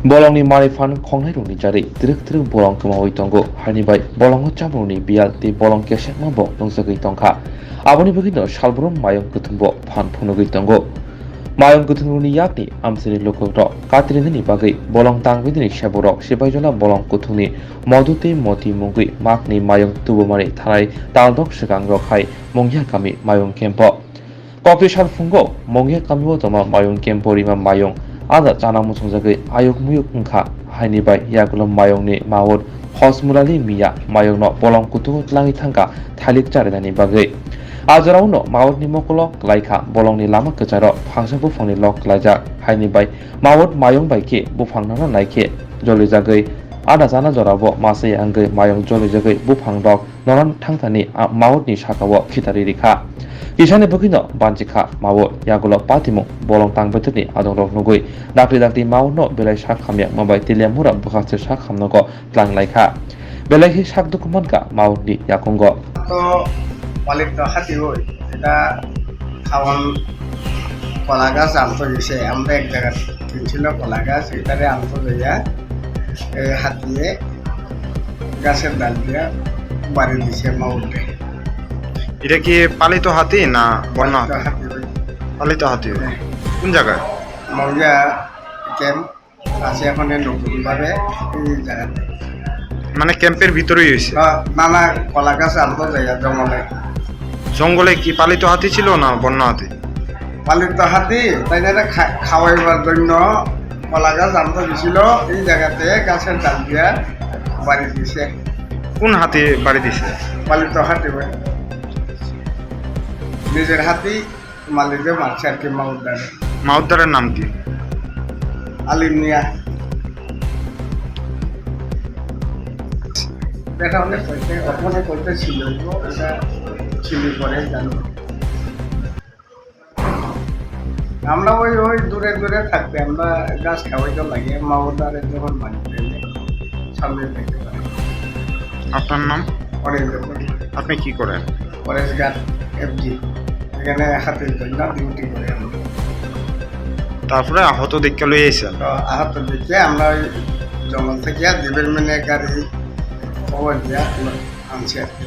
bolongni marifan khongnai rokni jari direk bolong kemawai tongo hainibai bolongo chabroni bial te bolong kesekma bo nongjagui tongkha aboni bagino salbrom mayong kuthumbo phan phunugui tongo mayong kuthumni yakni amsini lokoro katrinini bagai bolong tangbidini seborok sibaijala bolong kuthungni modute moti mungui makni mayong tubumari thanai taldok segang rokhai mongya kami mayong kempo kokri salfungo mongya kami bo toma mayong kempo rima mayong ada janang musungjagai ayuk muyuk ungkha hainibai yagulo mayongni mawut hosmulali miya mayongno bolong kutu tlangi thangka thalik charinani bagai ajarauno mawutni mokolok laika bolongni lama kecharo phangsa bufangni lok laijak hainibai mawut mayong baike bufangnana naike jolijagai ada jana jorabo masai anggai mayong jolijagai bufang rok noran thangthani mawutni sakao khitari rikha kisane bukino banjikha mawo yagulo patimo bolong tangbetni adong rok nugui dakti mawno belai sak khamya mabai tiliamura bukhase sak khamnogo tlang laikha belai sak dukumanka mawni yakongo তো পালিত হাতি হই এটা খাওয়ান কলা গাছ আনতে গেছে আমরা এক জায়গায় কিনছিল কলা গাছ এটারে আনতে যাইয়া হাতিয়ে গাছের ডাল দিয়ে বাড়ি দিছে মাউন্টে এটা কি পালিত হাতি না বন্য হাতি হই পালিত হাতি কোন জায়গায় মৌজা ক্যাম্প আছে এখন নতুনভাবে এই জায়গাতে মানে ক্যাম্পের ভিতরেই হয়েছে নানা কলা গাছ আনতে যাইয়া জঙ্গলে কি পালিত হাতি ছিল না বন্য হাতি পালিত হাতি তাই খাওয়াইবার জন্য কলা গাছ আনতে গেছিল এই জায়গাতে গাছের ডাল দিয়া বাড়ি দিছে কোন হাতি বাড়ি দিছে পালিত হাতি ভাই নিজের হাতি মালিকে মারছে আর কি মাউদ্দারে মাউদ্দারের নাম কি আলিম মিয়া এটা অনেক কইতে অপনে কইতে ছিল এটা ছিল পরে জানো আমরা ওই দূরে থাকতে আমরা গাছ খাওয়াইতে লাগে মাউদ্দারে যখন বাড়িতে সামনে দেখতে পাই আপনার নাম অরেঞ্জ আপনি কি করেন ফরেস্ট গার্ড এফজি এখানে হাতের জন্য ডিউটি করে আমরা তারপরে আহত দেখে লই আইছেন তো আহত দেখে আমরা ওই জঙ্গল থেকে ডিপার্টমেন্টের গাড়ি খবর দিয়া আনছি আর কি